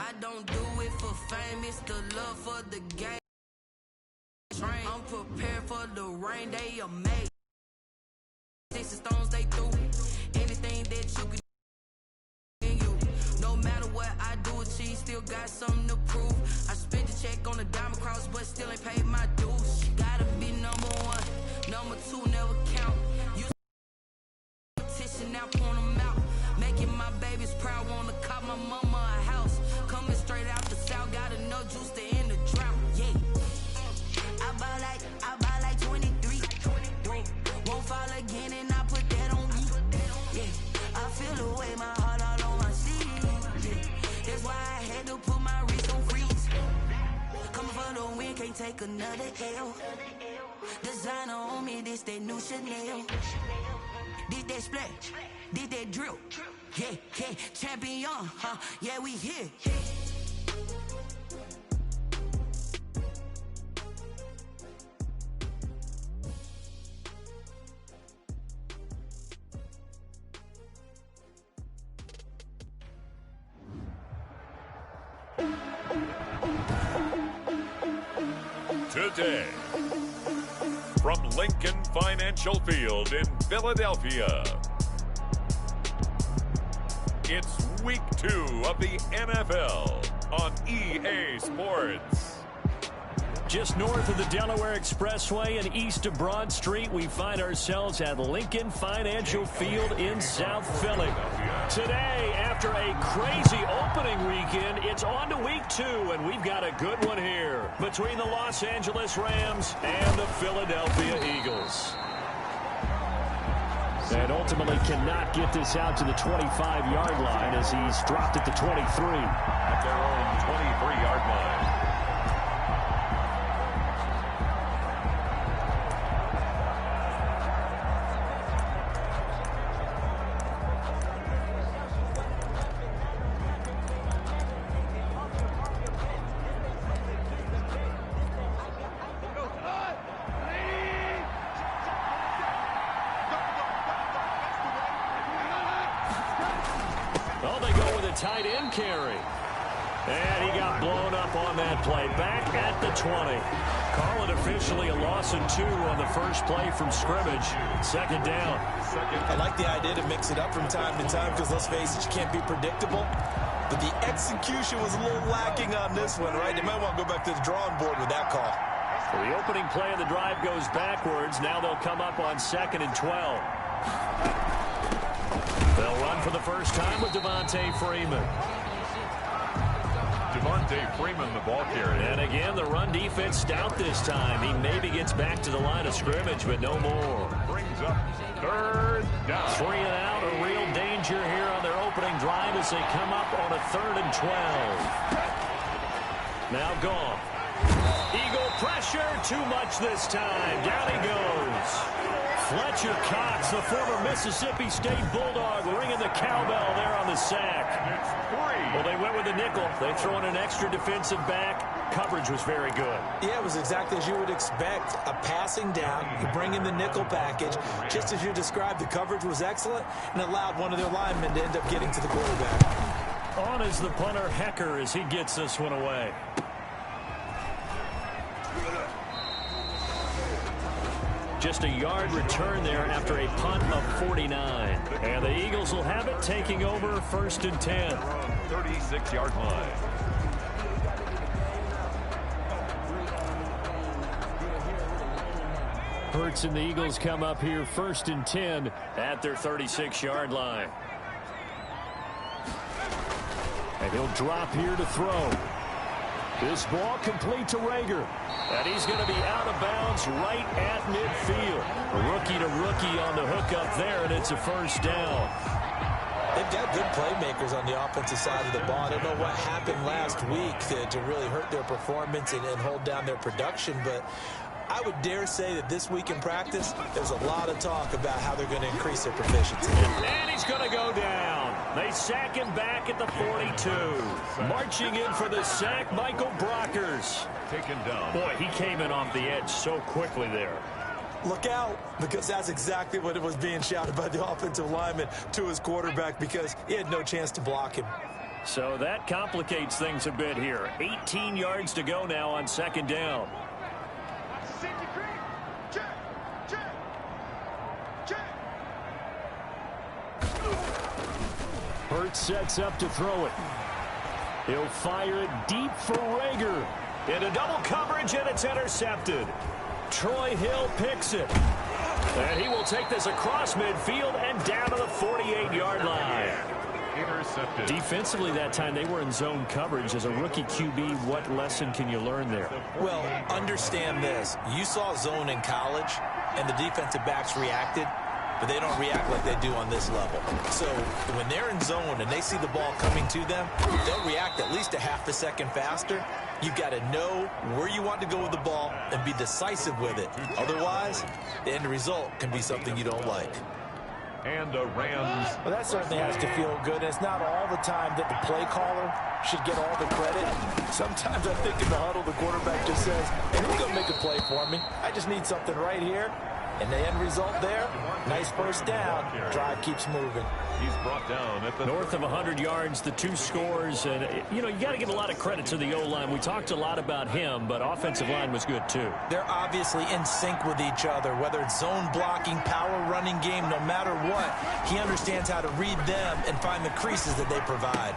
I don't do it for fame, it's the love for the game. I'm prepared for the rain, they are made. 6 stones they threw. Anything that you can do in you. No matter what I do, achieve, still got something to prove. I spent the check on the diamond cross, but still ain't paid my dues. Gotta be number 1, number 2 never count. You competition now, point them out. Making my babies proud, wanna cop my mama a house. Coming straight out the south, got enough juice to end the drought. Yeah. I buy like 23. Won't fall again and I put that on me. Yeah. I feel the way, my heart all on my sleeve. Yeah. That's why I had to put my wrist on freeze. Coming for the win, can't take another L. Designer on me, this that new Chanel. This that splash, this that drill. Yeah, yeah, champion, huh? Yeah, we here. Today, from Lincoln Financial Field in Philadelphia, it's week 2 of the NFL on EA Sports. Just north of the Delaware Expressway and east of Broad Street, we find ourselves at Lincoln Financial Field in South Philly. Today, after a crazy opening weekend, it's on to week 2, and we've got a good one here between the Los Angeles Rams and the Philadelphia Eagles. And ultimately cannot get this out to the 25-yard line as he's dropped at the 23. At their own 23-yard line. Tight end carry. And he got blown up on that play. Back at the 20. Call it officially a loss of 2 on the first play from scrimmage. Second down. I like the idea to mix it up from time to time because, let's face it, you can't be predictable. But the execution was a little lacking on this one, right? They might want to go back to the drawing board with that call. Well, the opening play of the drive goes backwards. Now they'll come up on 2nd and 12. They'll run for the first time with Devontae Freeman. Devontae Freeman, the ball carrier. And again, the run defense stout this time. He maybe gets back to the line of scrimmage, but no more. Brings up 3rd down. 3 and out, a real danger here on their opening drive as they come up on a 3rd and 12. Now gone. Eagle pressure, too much this time. Down he goes. Fletcher Cox, the former Mississippi State Bulldog, ringing the cowbell there on the sack. Well, they went with the nickel. They throw in an extra defensive back. Coverage was very good. Yeah, it was exactly as you would expect. A passing down, you bring in the nickel package. Just as you described, the coverage was excellent and allowed one of their linemen to end up getting to the quarterback. On is the punter Hecker as he gets this one away. Just a yard return there after a punt of 49. And the Eagles will have it, taking over 1st and 10. 36-yard line. Hurts and the Eagles come up here 1st and 10 at their 36-yard line. And he'll drop here to throw. This ball complete to Rager. And he's going to be out of bounds right at midfield. Rookie to rookie on the hook up there, and it's a 1st down. They've got good playmakers on the offensive side of the ball. I don't know what happened last week to really hurt their performance and hold down their production, but I would dare say that this week in practice, there's a lot of talk about how they're going to increase their proficiency. And he's going to go down. They sack him back at the 42. Marching in for the sack, Michael Brockers. Taken down. Boy, he came in off the edge so quickly there. Look out, because that's exactly what it was being shouted by the offensive lineman to his quarterback because he had no chance to block him. So that complicates things a bit here. 18 yards to go now on second down. Hurts sets up to throw it. He'll fire it deep for Rager. Into double coverage, and it's intercepted. Troy Hill picks it. And he will take this across midfield and down to the 48-yard line. Intercepted. Defensively that time, they were in zone coverage. As a rookie QB, what lesson can you learn there? Well, understand this. You saw zone in college, and the defensive backs reacted, but they don't react like they do on this level. So when they're in zone and they see the ball coming to them, they'll react at least a half a second faster. You've got to know where you want to go with the ball and be decisive with it. Otherwise, the end result can be something you don't like. And the Rams. Well, that certainly has to feel good. It's not all the time that the play caller should get all the credit. Sometimes I think in the huddle, the quarterback just says, hey, who's going to make a play for me? I just need something right here. And the end result there, nice first down. Drive keeps moving. He's brought down at the north of 100 yards, the 2 scores. And, you know, you got to give a lot of credit to the O-line. We talked a lot about him, but offensive line was good, too. They're obviously in sync with each other, whether it's zone blocking, power running game, no matter what. He understands how to read them and find the creases that they provide.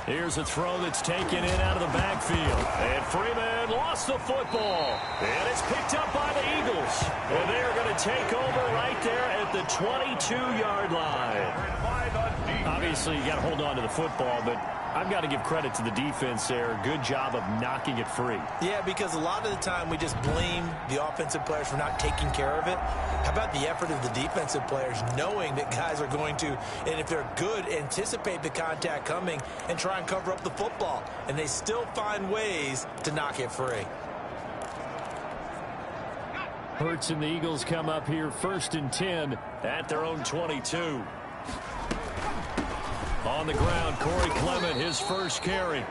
Here's a throw that's taken in out of the backfield. And Freeman lost the football. And it's picked up by the Eagles. And they are going to take over right there at the 22-yard line. Obviously, you got to hold on to the football, but I've got to give credit to the defense there. Good job of knocking it free. Yeah, because a lot of the time we just blame the offensive players for not taking care of it. How about the effort of the defensive players knowing that guys are going to, and if they're good, anticipate the contact coming and try and cover up the football. And they still find ways to knock it free. Hurts and the Eagles come up here 1st and 10 at their own 22. On the ground, Corey Clement, his first carry.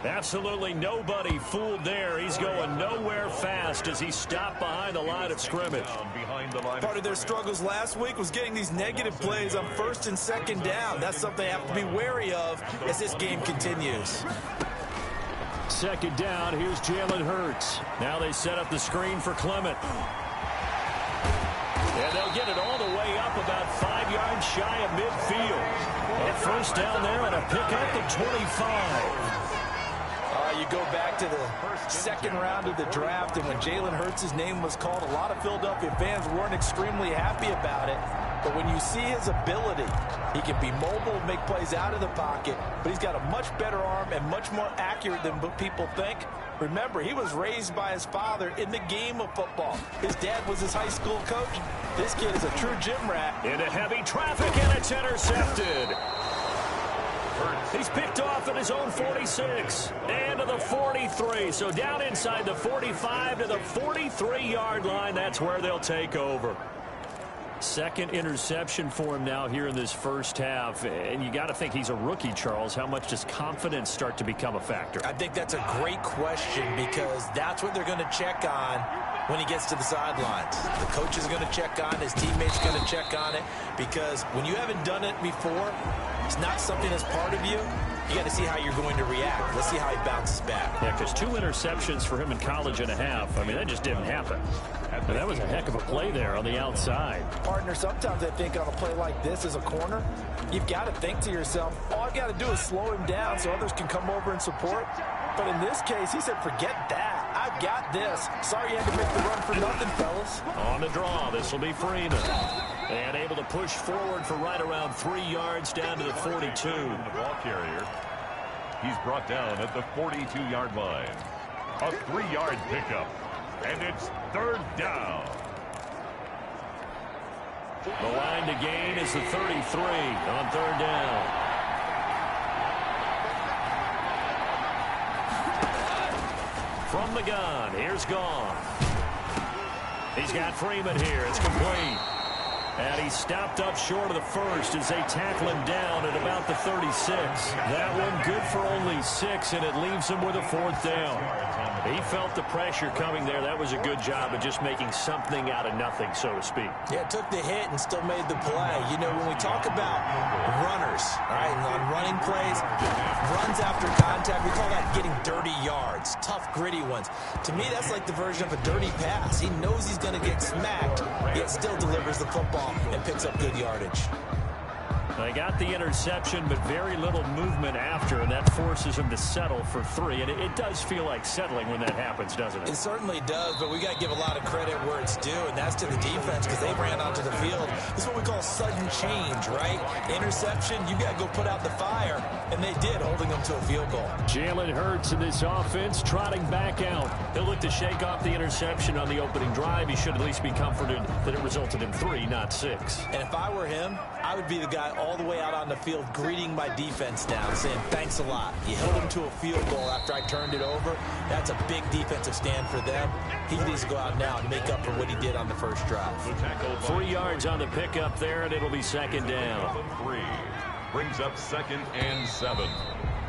Absolutely nobody fooled there. He's going nowhere fast as he stopped behind the line of scrimmage. Part of their struggles last week was getting these negative plays on 1st and 2nd down. That's something they have to be wary of as this game continues. 2nd down, here's Jalen Hurts. Now they set up the screen for Clement. And they'll get it all the way up about 5 yards shy of midfield. And first down there and a pickup of 25. You go back to the second round of the draft, and when Jalen Hurts' name was called, a lot of Philadelphia fans weren't extremely happy about it. But when you see his ability, he can be mobile, make plays out of the pocket, but he's got a much better arm and much more accurate than what people think. Remember, he was raised by his father in the game of football. His dad was his high school coach. This kid is a true gym rat. Into heavy traffic, and it's intercepted. He's picked off at his own 46 and to the 43. So down inside the 45 to the 43-yard line. That's where they'll take over. Second interception for him now here in this first half. And you got to think he's a rookie, Charles. How much does confidence start to become a factor? I think that's a great question because that's what they're going to check on when he gets to the sidelines. The coach is going to check on it. His teammates are going to check on it because when you haven't done it before, it's not something that's part of you. You got to see how you're going to react. Let's see how he bounces back. Yeah, because 2 interceptions for him in college and a half. I mean, that just didn't happen. And that was a heck of a play there on the outside. Partner, sometimes I think on a play like this as a corner, you've got to think to yourself, all I've got to do is slow him down so others can come over and support. But in this case, he said, forget that. I've got this. Sorry you had to make the run for nothing, fellas. On the draw, this will be Freeman. And able to push forward for right around 3 yards down to the 42. The ball carrier. He's brought down at the 42-yard line. A 3-yard pickup. And it's 3rd down. The line to gain is the 33 on 3rd down. From the gun, here's Gone. He's got Freeman here. It's complete. And he stopped up short of the first as they tackle him down at about the 36. That one good for only 6, and it leaves him with a 4th down. He felt the pressure coming there. That was a good job of just making something out of nothing, so to speak. Yeah, took the hit and still made the play. You know, when we talk about runners, all right, and on running plays, runs after contact, we call that getting dirty yards, tough, gritty ones. To me, that's like the version of a dirty pass. He knows he's going to get smacked, yet still delivers the football and picks up good yardage. They got the interception, but very little movement after, and that forces him to settle for 3. And it does feel like settling when that happens, doesn't it? It certainly does, but we got to give a lot of credit where it's due, and that's to the defense because they ran onto the field. This is what we call sudden change, right? Interception, you got to go put out the fire, and they did, holding them to a field goal. Jalen Hurts in this offense trotting back out. He'll look to shake off the interception on the opening drive. He should at least be comforted that it resulted in 3, not 6. And if I were him, I would be the guy all the way out on the field greeting my defense now, saying thanks a lot. You held him to a field goal after I turned it over. That's a big defensive stand for them. He needs to go out now and make up for what he did on the first drive. 3 yards on the pickup there, and it'll be 2nd down. 3 brings up 2nd and 7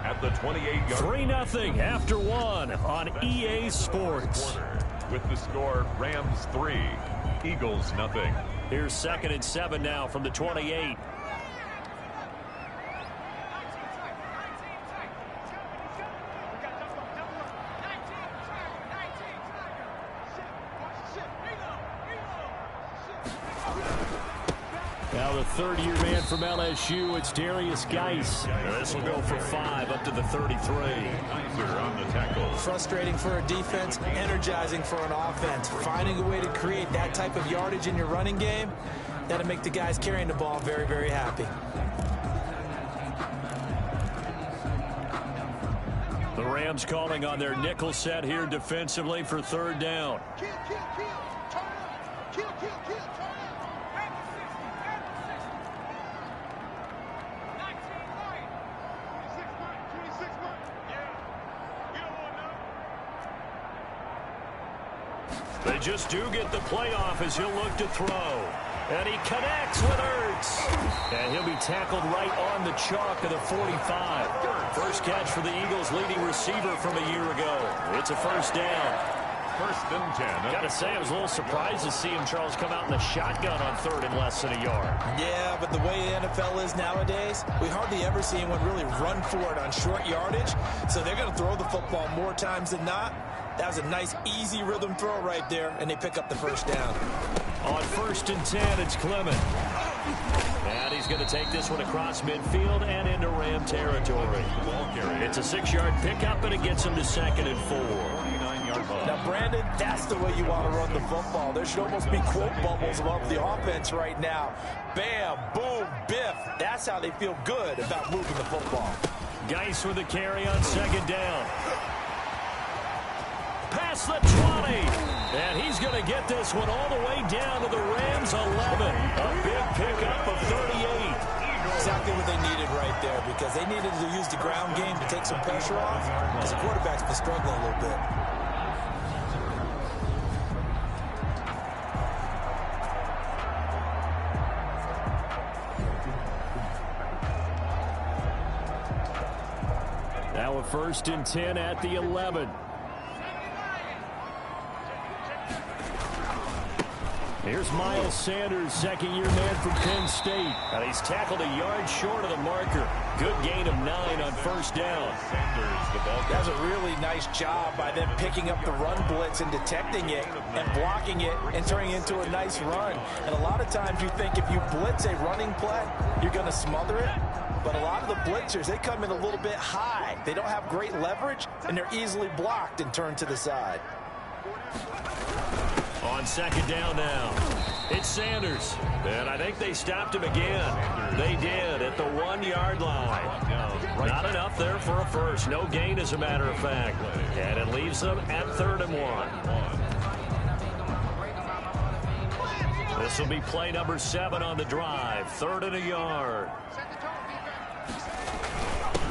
at the 28-yard. 3-0 after 1 on EA Sports. With the score, Rams 3, Eagles 0. Here's 2nd and 7 now from the 28. Now the 3rd-year man from LSU, it's Darius Geis. This will go for 5 up to the 33. On the tackle. Frustrating for a defense, energizing for an offense. Finding a way to create that type of yardage in your running game, that'll make the guys carrying the ball very, very happy. The Rams calling on their nickel set here defensively for 3rd down. They just do get the playoff as he'll look to throw. And he connects with Hurts. And he'll be tackled right on the chalk of the 45. First catch for the Eagles' leading receiver from a year ago. It's a 1st down. 1st and 10. Got to say, I was a little surprised to see him, Charles, come out in the shotgun on 3rd and less than a yard. Yeah, but the way the NFL is nowadays, we hardly ever see anyone really run for it on short yardage. So they're going to throw the football more times than not. That was a nice, easy rhythm throw right there, and they pick up the 1st down. On 1st and 10, it's Clement. And he's going to take this one across midfield and into Ram territory. It's a 6-yard pickup, and it gets him to 2nd and 4. Now, Brandon, that's the way you want to run the football. There should almost be quote bubbles above the offense right now. Bam, boom, biff. That's how they feel good about moving the football. Geis with a carry on 2nd down. Past the 20. And he's going to get this one all the way down to the Rams' 11. A big pickup of 38. Exactly what they needed right there, because they needed to use the ground game to take some pressure off, because the quarterback's been struggling a little bit. Now a 1st and 10 at the 11. Here's Miles Sanders, 2nd-year man from Penn State. And he's tackled a yard short of the marker. Good gain of 9 on 1st down. That was a really nice job by them picking up the run blitz and detecting it and blocking it and turning it into a nice run. And a lot of times you think if you blitz a running play, you're going to smother it. But a lot of the blitzers, they come in a little bit high. They don't have great leverage, and they're easily blocked and turned to the side. On 2nd down now, it's Sanders. And I think they stopped him again. They did at the 1-yard line. Not enough there for a first. No gain, as a matter of fact. And it leaves them at 3rd and 1. This will be play number 7 on the drive. 3rd and a yard.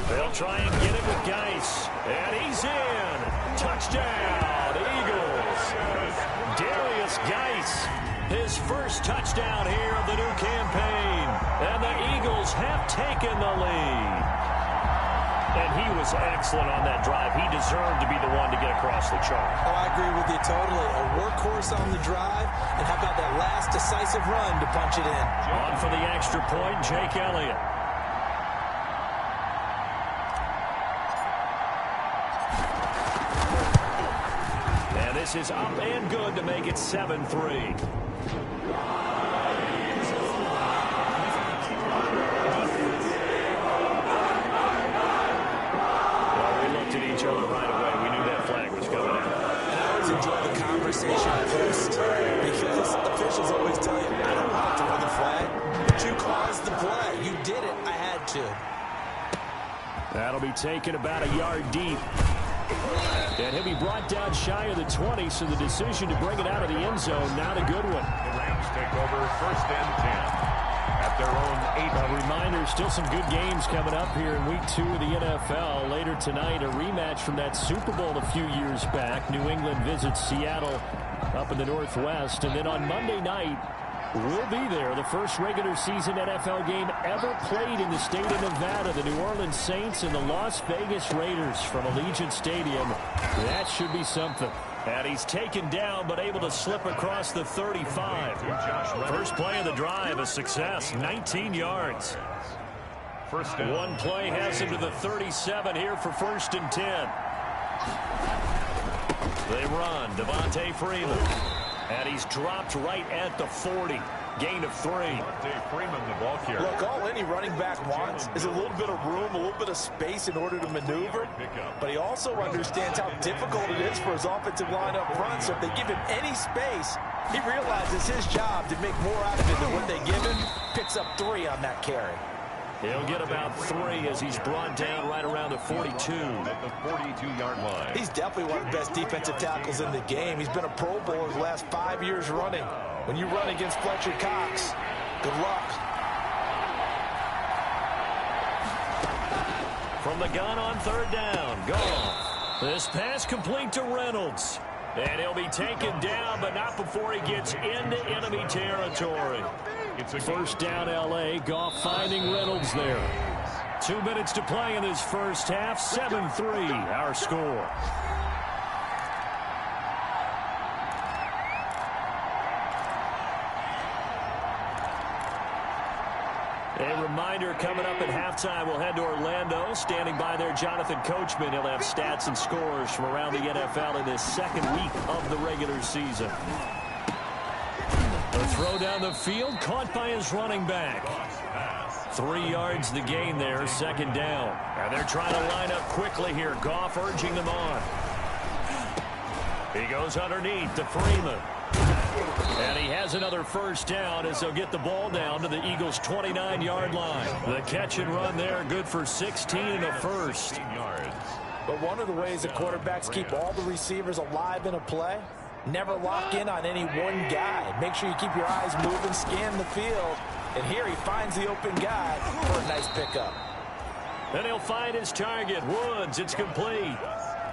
They'll try and get it with Geis. And he's in. Touchdown, Eagles. Darius Geis His first touchdown here of the new campaign. And the Eagles have taken the lead. And he was excellent on that drive. He deserved to be the one to get across the chalk. Oh, I agree with you totally. A workhorse on the drive. And how about that last decisive run to punch it in? On for the extra point, Jake Elliott. And this is up and good to make it 7-3. Each other right away. We knew that flag was coming out. And I always enjoy the conversation post because officials always tell you, I don't want to throw the flag, but you caused the play. You did it. I had to. That'll be taken about a yard deep. And he'll be brought down shy of the 20, so the decision to bring it out of the end zone, not a good one. The Rams take over 1st and 10. At their own 8. A reminder, still some good games coming up here in Week 2 of the NFL. Later tonight, a rematch from that Super Bowl a few years back. New England visits Seattle up in the Northwest. And then on Monday night, we'll be there. The first regular season NFL game ever played in the state of Nevada. The New Orleans Saints and the Las Vegas Raiders from Allegiant Stadium. That should be something. And he's taken down, but able to slip across the 35. First play of the drive, a success, 19 yards. First down. One play has him to the 37 here for 1st and 10. They run, Devontae Freeman. And he's dropped right at the 40. Gain of 3. Devontae Freeman, the ball carrier. Look, all any running back wants is a little bit of room, a little bit of space in order to maneuver. But he also understands how difficult it is for his offensive line up front. So if they give him any space, he realizes his job to make more out of it than what they give him. Picks up 3 on that carry. He'll get about 3 as he's brought down right around the 42. At the 42-yard line. He's definitely one of the best defensive tackles in the game. He's been a Pro Bowler the last 5 years running. When you run against Fletcher Cox, good luck. From the gun on 3rd down, Goff. This pass complete to Reynolds. And he'll be taken down, but not before he gets into enemy territory. It's a 1st down, L.A. Goff finding Reynolds there. 2 minutes to play in this first half. 7-3, our score. A reminder, coming up at halftime, we'll head to Orlando. Standing by there, Jonathan Coachman. He'll have stats and scores from around the NFL in this 2nd week of the regular season. The throw down the field, caught by his running back. 3 yards the gain there, 2nd down. And they're trying to line up quickly here. Goff urging them on. He goes underneath to Freeman. And he has another 1st down as they'll get the ball down to the Eagles' 29-yard line. The catch and run there, good for 16 and a 1st. But one of the ways that quarterbacks keep all the receivers alive in a play, never lock in on any one guy. Make sure you keep your eyes moving, scan the field. And here he finds the open guy for a nice pickup. Then he'll find his target, Woods. It's complete.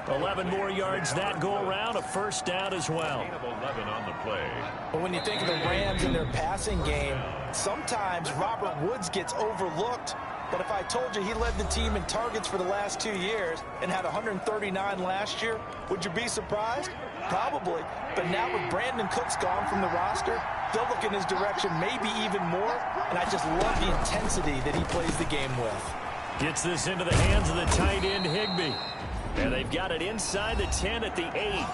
11 more yards that go around, a 1st down as well. 11 on the play. But when you think of the Rams and their passing game, sometimes Robert Woods gets overlooked. But if I told you he led the team in targets for the last 2 years and had 139 last year, would you be surprised? Probably. But now with Brandon Cooks gone from the roster, they'll look in his direction maybe even more. And I just love the intensity that he plays the game with. Gets this into the hands of the tight end, Higbee. And they've got it inside the 10 at the 8.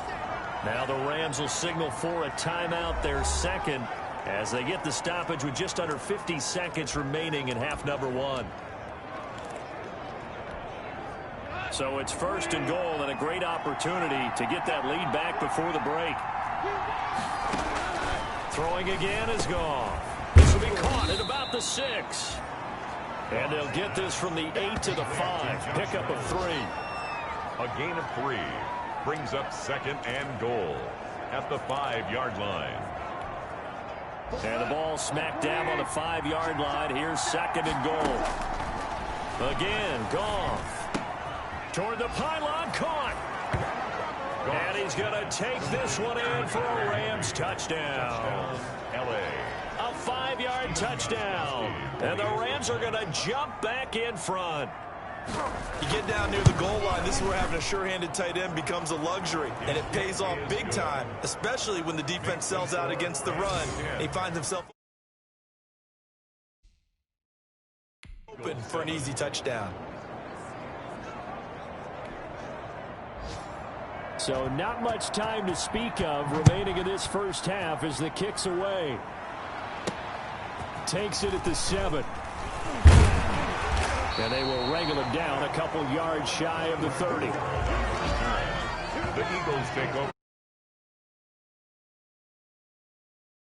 Now the Rams will signal for a timeout, their 2nd, as they get the stoppage with just under 50 seconds remaining in half number 1. So it's 1st and goal and a great opportunity to get that lead back before the break. Throwing again is Goff. This will be caught at about the 6. And they'll get this from the 8 to the 5. Pickup of 3. A gain of 3 brings up 2nd and goal at the 5-yard line. And the ball smack dab on the 5-yard line. Here's 2nd and goal. Again, Goff. Toward the pylon, caught. And he's going to take this one in for a Rams touchdown. L.A. A 5-yard touchdown. And the Rams are going to jump back in front. You get down near the goal line, this is where having a sure-handed tight end becomes a luxury, and it pays off big time, especially when the defense sells out against the run. He finds himself open for an easy touchdown. So not much time to speak of remaining in this first half as the kick's away. Takes it at the 7. And they will wrangle him down a couple yards shy of the 30. The Eagles take over.